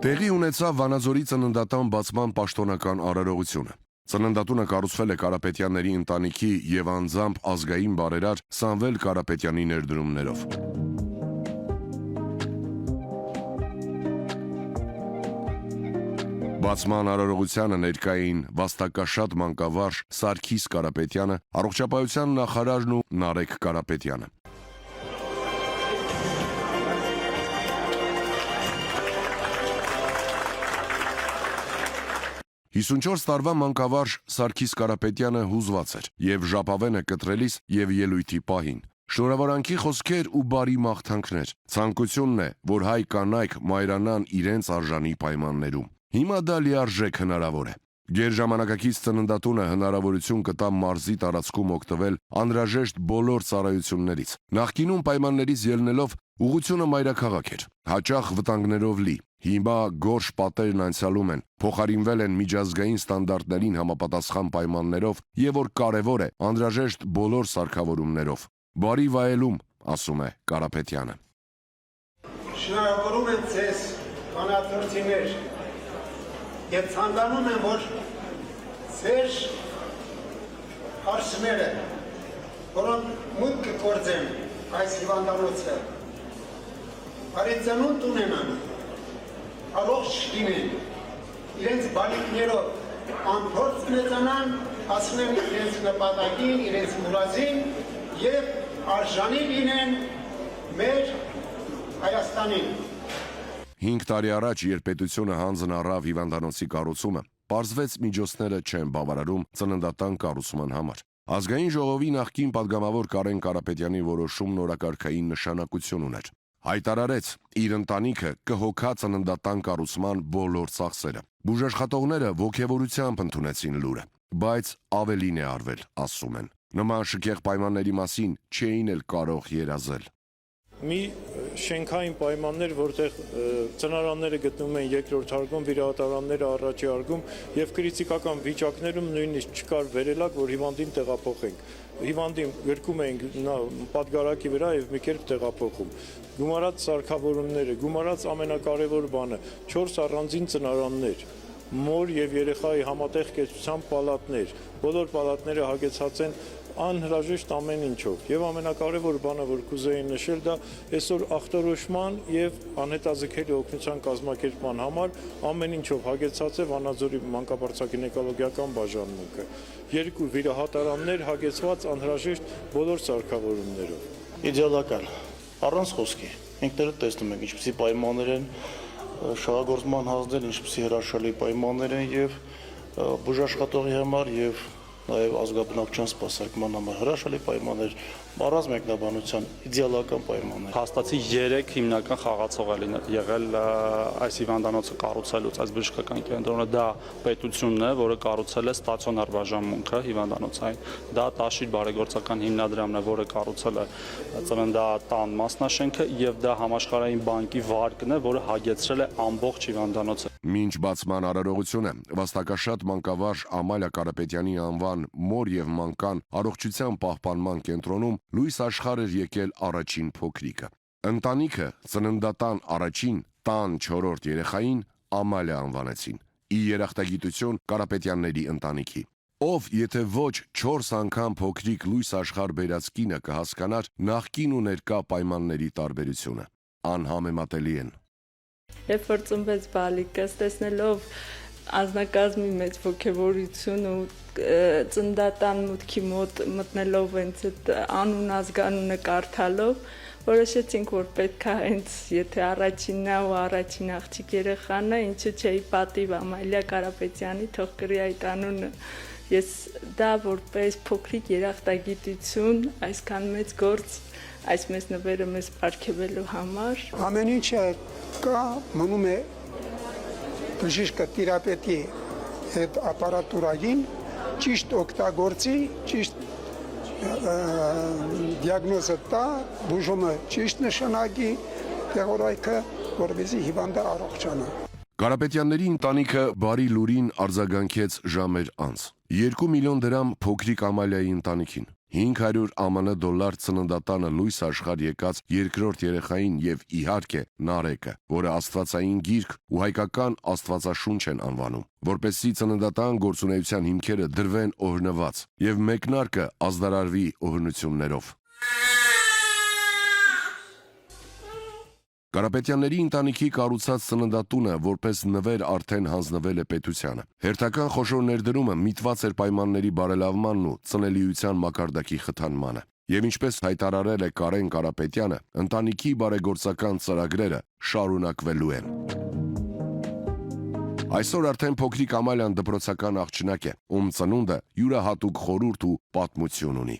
Տեղի ունեցավ Վանաձորի ծննդատան բացման պաշտոնական արարողությունը։ Ծննդատունը կառուցվել է Կարապետյանների ընտանիքի և անձամբ ազգային բարերար Սամվել Կարապետյանի ներդրումներով։ Բացման արարողությանը ներկա էին վաստակաշատ մանկավարժ Սարգիս Կարապետյանը, առողջապահության նախարարն ու Նարեկ Կարապետյանը։ 54 տարվա մանկավարժ Սարգիս Կարապետյանը հուզված էր և ժապավենը կտրելիս և ելույթի պահին։ Շնորհավորանքի խոսքեր ու բարի մաղթանքներ։ Ցանկությունն է, որ հայ կանայք մայրանան իրենց արժանի պայմաններում։ Հիմա դա լիարժեք հնարավոր է։ Գերժամանակակից ծննդատունը հնարավորություն կտա մարզի տարածքում օգտվել անհրաժեշտ բոլոր ծառայություններից։ Նախկինում պայմաններից ելնելով ուղղությունը մայրաքաղաք էր, հաճախ վտանգներով լի։ Հիմա գորշ պատերն անցյալում են, փոխարինվել են միջազգային ստանդարտներին համապատասխան պայմաններով և որ կարևոր է, անհրաժեշտ բոլոր սարքավորումներով։ Բարի վայելում, ասում է Կարապետյանը։ Շնորհավորում եմ ձեզ, կանացորդիներ, և ցանկանում եմ, որ ձեր հարցերը, որոնք մուտք կգործեն այս հիվանդանոցը, բարի ծնունդ ունենան, առողջ լինեն, իրենց բալիկներով անփորձ մեծանան, հասնեն իրենց նպատակին, իրենց մուրազին և արժանի լինեն մեր Հայաստանին։ 5 տարի առաջ, երբ պետությունը հանձն առավ հիվանդանոցի կառուցումը, պարզվեց միջոցները չեն բավարարում ծննդատան կառուցման համար։ Ազգային ժողովի նախկին падգամավոր Կարեն Կարապետյանի որոշումն օրակարգային նշանակություն ուներ։ Հայտարարեց, իր ընտանիքը կհոգա ծննդատան կառուցման բոլոր ծախսերը։ Բուժաշխատողները ոգևորությամբ ընդունեցին լուրը, բայց ավելին է արվել, ասում են։ Նման շքեղ պայմանների մասին չէին էլ կարող երազել։ Մի շենքային պայմաններ, որտեղ ծնարանները գտնվում են երկրորդ հարկում, վիրահատարանները առաջի հարկում և կրիտիկական վիճակներում նույնիսկ չկար վերելակ, որ հիվանդին տեղափոխենք։ Հիվանդին գրկում էինք պատգարակի վրա և մի կերպ տեղափոխում։ Գումարած սարքավորումները, գումարած ամենակարևոր բանը, 4 առանձին ծնարաններ, մոր և երեխայի համատեղ կեցության պալատներ, բոլոր պալատները հագեցած են անհրաժեշտ ամեն ինչով և ամենակարևոր բանը, որ կուզեի նշել, դա այսօր ախտորոշման և անհետաձգելի օգնության կազմակերպման համար ամեն ինչով հագեցած է Վանաձորի մանկաբարձակագինեկոլոգիական բաժանմունքը։ 2 վիրահատարաններ հագեցված անհրաժեշտ բոլոր սարքավորումներով։ Իդեալական, առանց խոսքի։ Ինքներդ տեսնում ենք, ինչպիսի պայմաններ են շահագործման հանձնել, ինչպիսի հրաշալի պայմաններ են և բուժաշխատողի համար և նաև ազգաբնակչության սպասարկման համար հրաշալի պայմաններ, առանց մեկնաբանության իդեալական պայմաններ։ Փաստացի 3 հիմնական խաղացող է եղել այս հիվանդանոցը կառուցելուց, այս բժշկական կենտրոնը դա պետությունն է, որը կառուցել է ստացիոնար բաժանմունքը հիվանդանոցային, դա Տաշիր բարեգործական հիմնադրամն է, որը կառուցել է ծննդատան մասնաշենքը և դա Համաշխարհային բանկի վարկն է, որը հագեցրել է ամբողջ հիվանդանոցը։ Մինչ բացման արարողությունը վաստակաշատ մանկավարժ Ամալիա Կարապետյանի անվան մոր և մանկան առողջության պահպանման կենտրոնում լույս աշխարհ էր եկել առաջին փոքրիկը։ Ընտանիքը ծննդատան առաջին տան 4-րդ երեխային Ամալիա անվանեցին՝ ի երախտագիտություն Կարապետյանների ընտանիքի։ Ով եթե ոչ 4 անգամ փոքրիկ լույս աշխարհ բերած կինը կհասկանար նախկին ու ներկա պայմանների տարբերությունը, անհամեմատելի են։ Երբ որ ծնվեց բալիկս, տեսնելով անձնակազմի մեծ ոգևորություն ու ծննդատան մուտքի մոտ մտնելով հենց այդ անուն ազգանունը կարդալով, որոշեցինք, որ պետք է հենց եթե առաջինն է ու առաջին աղջիկ երեխան է, ինչու՞ չէի պատիվ Ամալիա Կարապետյանի թող կրի այդ անունը։ Ես դա որպես փոքրիկ երախտագիտություն, այսքան մեծ գործ, այս մեծ նվերը մեզ պարգևելու համար։ Ամեն ինչը կա, մնում է բժիշկը թերապետի հետ ապարատուրային ճիշտ օգտագործի, ճիշտ դիագնոզը տա, բուժումը ճիշտ նշանակի, տեղորայքը, որպեսզի հիվանդը առողջանա։ Կարապետյանների ընտանիքը բարի լուրին արձագանքեց ժամեր անց։ 2 միլիոն դրամ փոքրիկ Ամալիայի ընտանիքին։ 500 ԱՄՆ դոլար ծննդատանը լույս աշխարհ եկած երկրորդ երեխային եւ իհարկե Նարեկը, որը աստվածային գիրք ու հայկական աստվածաշունչ են անվանում, որպեսզի ծննդատան գործունեության հիմքերը դրվեն օրհնված եւ մեկնարկը ազդարարվի օրհնություններով։ Կարապետյանների ընտանիքի կառուցած ծննդատունը որպես նվեր արդեն հանձնվել է պետությանը։ Հերթական խոշոր ներդրումը միտված էր պայմանների բարելավմանն ու ծնելիության մակարդակի խթանմանը։ Եվ ինչպես հայտարարել է Կարեն Կարապետյանը, ընտանիքի բարեգործական ծրագրերը շարունակվելու են։ Այսօր արդեն փոքրիկ Ամալյան դպրոցական աղջնակ է, ում ծնունդը յուրահատուկ խորհուրդ ու պատմություն ունի։